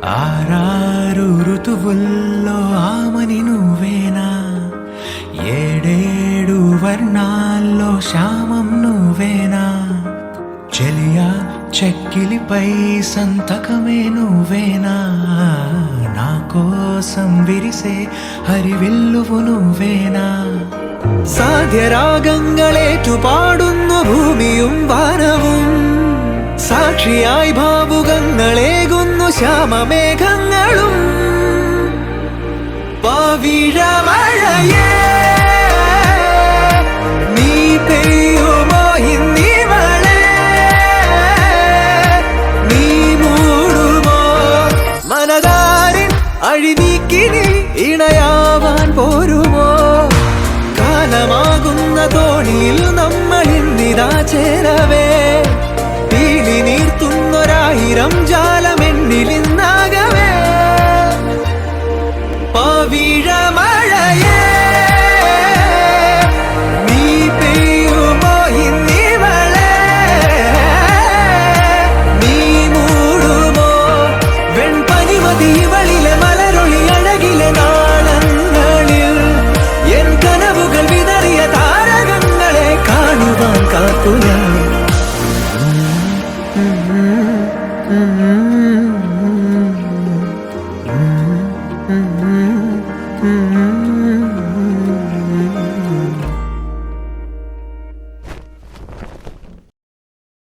ఆరారు ఋతువుల్లో ఆమని నువ్వేనా, ఏడేడు వర్ణాల్లో శ్యామం నువ్వేనా, చెలియా చెక్కిలిపై సంతకమే నువ్వేనా, నా కోసం విరిసే ഹരിവില്ലുവു నువ్వేനാ. സാധ്യരാഗങ്ങളേറ്റു പാടുന്നു ഭൂമിയും വാനവും, സാക്ഷിയായി ഭാവുകങ്ങളേകുന്നു ശ്യാമമേഘങ്ങളും. പവിഴമഴയേ നീ പെയ്യുമോ ഇന്നിവളെ, നീ മൂടുമോ മനതാരിൻ അഴിനീക്കിനി ഇണയാവാൻ പോരുമോ. കാലമാകുന്ന തോണിയിൽ നമ്മൾ ഇന്നിതാ ചേരവേ, നീർത്തുന്നൊരായിരം